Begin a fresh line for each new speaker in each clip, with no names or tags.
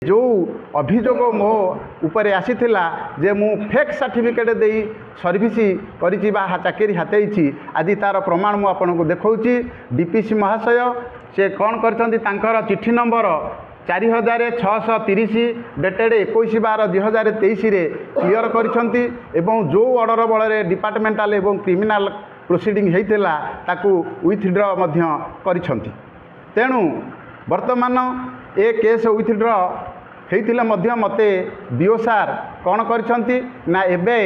जो अभियोग मो उपरे आसीथिला जे मु फेक सर्टिफिकेट दे सर्विस करी चाकरी हाथेई आज तार प्रमाण मु आपन को देखौची। डीपीसी महाशय से कौन कर चिट्ठी नंबर 4630 डेटेड 21/12/2023 क्लियर करिसेंती एवं जो ऑर्डर बल डिपार्टमेंटाल एवं क्रिमिनाल प्रोसीडिंग होता ताकू विथड्र करिसेंती। तेणु वर्तमान ए केस विथड्र होता मते बीओ सार कौन करिसेंती ना एबे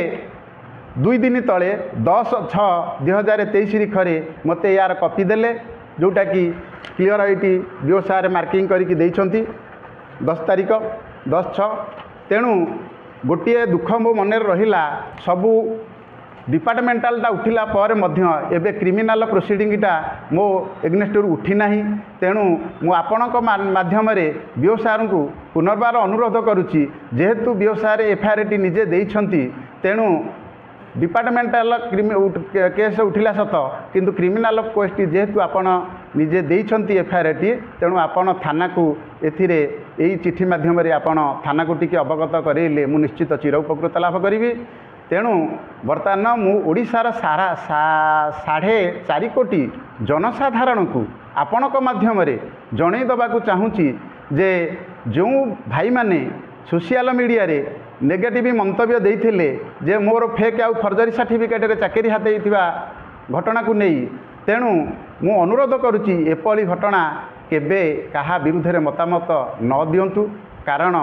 2 दिन तले 10/6/2023 लिखरे मते यार कॉपी देले जोटा कि क्लियर ये बीओ सार मार्किंग करके 10 तारीख 10/6। तेणु गोटे दुख मो मन रहा सबू डिपार्टमेंटालटा उठिला पर मध्य एबे क्रिमिनाल प्रोसीडिंगटा मो एग्नेस्ट उठी ना। तेणु मु आपणक माध्यम बीओ सार को पुनर्बार अनुरोध करुच्ची जेहेतु बीओ सार एफआईआर टी निजे देइछंती तेणु डिपार्टमेंटाल केस उठिला सत किंतु क्रिमिनाल केस टी जेहेतु आपण निजे देइछंती एफआईआर टी तेणु आपण थाना को एथिरे एई चिट्ठी माध्यम आपण थाना को टिके अवगत करेले मु निश्चित चिर उपकृत लाभ करिवि। तेणु बर्तमान मु ओडिशार सारा 4.5 कोटी जनसाधारण को आपणक माध्यम जणई दबाकू चाहूँगी जे जो भाई माने सोशल मीडिया रे नेगेटिव मंतव्य देइथिले जे मोर फेक आउ फर्जरी सर्टिफिकेट रे चाकरी हाथ घटना को नहीं। तेणु मु अनुरोध करुच्ची एपली घटना केबे कहा विरुद्ध रे मतामत न दियंतु कारण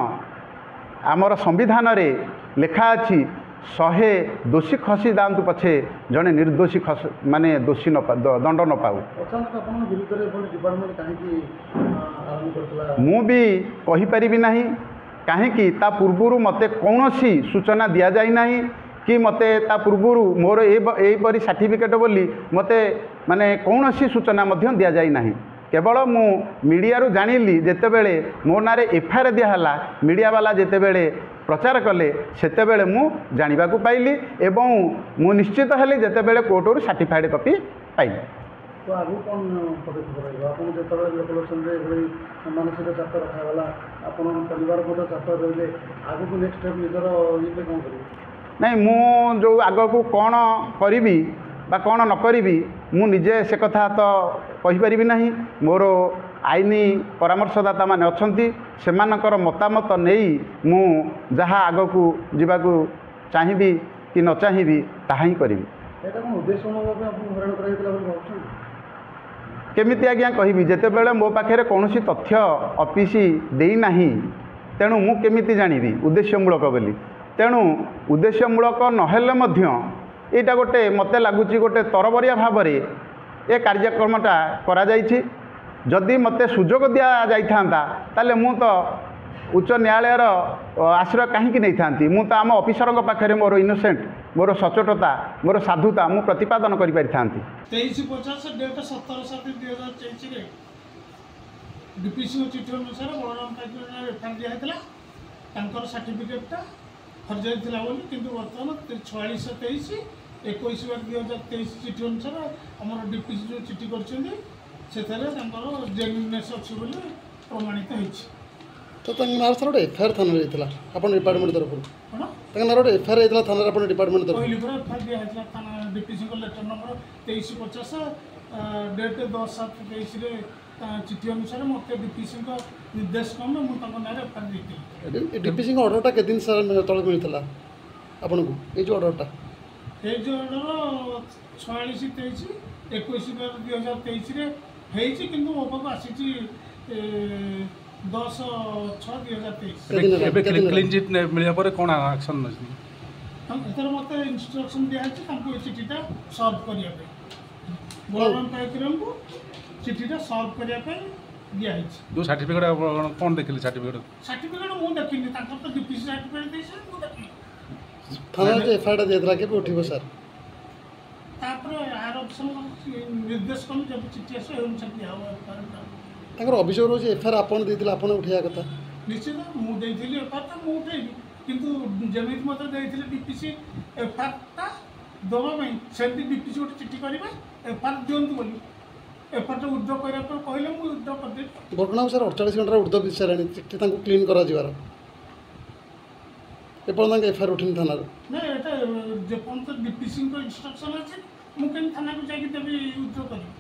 आमर संविधान रे लेखा अछि 100 दोषी खसी दांतु पछे जड़े निर्दोषी माने दोषी दंड न पाऊ। मु भी कहीपरि ना कहीं ता पूर्वर मते कौनसी सूचना दि जाए ना कि मते ता पूर्वर मोर एपरी सर्टिफिकेट बोली मते माने कौनसी सूचना मध्य दि जाए ना। केवल मु मीडिया रू जानिली जेतेबेले मो नारे एफआईआर दिहला मीडिया वाला जेतेबेले प्रचार कले सेतेबेले मु जानिबा को पाइली एवं मु निश्चित हेली जेतेबेले कोर्ट रू सर्टिफाइड कॉपी पाइली।
तो आगु कौन पदक्षेप रहिबा आपन जेतबेले लोकलोचन रे एभली मानसिक चाप रखावाला आपन परिवार को चाप रहिले आगु को नेक्स्ट स्टेप निजर इते कोन करिबे
नहीं मु जो आगु को कौन करिबी बा कौन न करी मु निजे से कथा तो कहीपरि ना। मोर आईनी परामर्शदाता माने अछंती सेमानकर मतामत नहीं मु जहाँ आग को जीवाकू चाहिबी कि न चाहिबी ताहा ही करी। केमिति आज्ञा कहबी जेतेबेले मो पाखे कौन तथ्य ऑफिस देना तेणु मु केमिति जानिबी उद्देश्यमूलक बोली। तेणु उद्देश्यमूलक नहेले मध्य एटा गोटे मते लगुच गोटे तरबरिया भाव में ए कार्यक्रमटा करा जाइछि। जदि मते सुजोग दिया जाइथांता ताले मु तो उच्च न्यायालयर आश्रय कहीं नहीं था मु तो आम ऑफिसर पाखे मोर इनोसेंट मोर सचोटता मोर साधुता मु प्रतिपादन कर पारि था।
23/50 डेट 17/7/2023 डीपीसी चिठी अनुसार बलराम पाइक एफआईआर दिया सर्टिफिकेटा फर्जरी थी कि बर्तमान 46/23 21/2023 चिठी अनुसार आम डीपीसी जो चिठी कर जेन्युइनेस अच्छी प्रमाणित होती।
तो नार सर गोटे एफआईआर थाना होता आप डिपार्टमेंट तरफ कौन नार गोटे एफआईआर होता थाना आप डिपार्टमेंट तरफ
पहली एफआईआर दिया थाना डीपीसी लेटर नंबर 23/50 डेट 10/7/23 चिठी अनुसार मत डीपीसी निर्देश क्रम मुझे एफआईआर दी।
डीपीसी ऑर्डरटा के दिन सर तले मिलता आपन को ये ऑर्डरटा
ये ऑर्डर 46/23 21/2023 कि मो पाक आसी 10/6/2023
क्लीन चिट मिलिया पर कौन एक्शन
एथर मत इंस्ट्रक्शन दिखाई चिठीटा सॉल्व करने बलराम पाइकराम को चिठीटा सॉल्व करने दिखाई
जो सर्टिफिकेट कौन देखिले
सर्टिफिकेट मुझे देखनी तो डीपीसी सर्टिफिकेट देखी
थाना जो एफआईआर दिया के उठिबो सर
निर्देश कम जब चिठी आस
अभियोग रोज एफआईआर आपन देथिले आपन उठाया कथा
निश्चित मुझे एफआईआर तो मुझे किंतु जमी मत डीपीसी एफआईआर दवा से डीपीसी गोटे चिठी करेंगे एफआईआर दिंतु बोली ଏପଟେ ଉଦ୍ଧାର କରିବା ପାଇଁ କହିଲେ ମୁଁ ଉଦ୍ଧାର କରିଦେବି।
ଘଟଣାକୁ ସାର୍ 48 ଘଣ୍ଟାର ଉର୍ଦ୍ଧ୍ୱ ବିତି ସାରିଲାଣି, ଚିଠି ତାଙ୍କୁ କ୍ଲିନ୍ କରାଯିବାର ଏପର୍ଯ୍ୟନ୍ତ ଏଫଆଇଆର୍ ଉଠିନି ଥାନାରୁ।
ନା ଏଇଟା ଯେପର୍ଯ୍ୟନ୍ତ ଡିପିସିଙ୍କ ଇନଷ୍ଟ୍ରକ୍ସନ୍ ଅଛି ମୁଁ କେମିତି ଥାନାକୁ ଯାଇକି ଦେବି ଉଦ୍ଧାର କରିବି।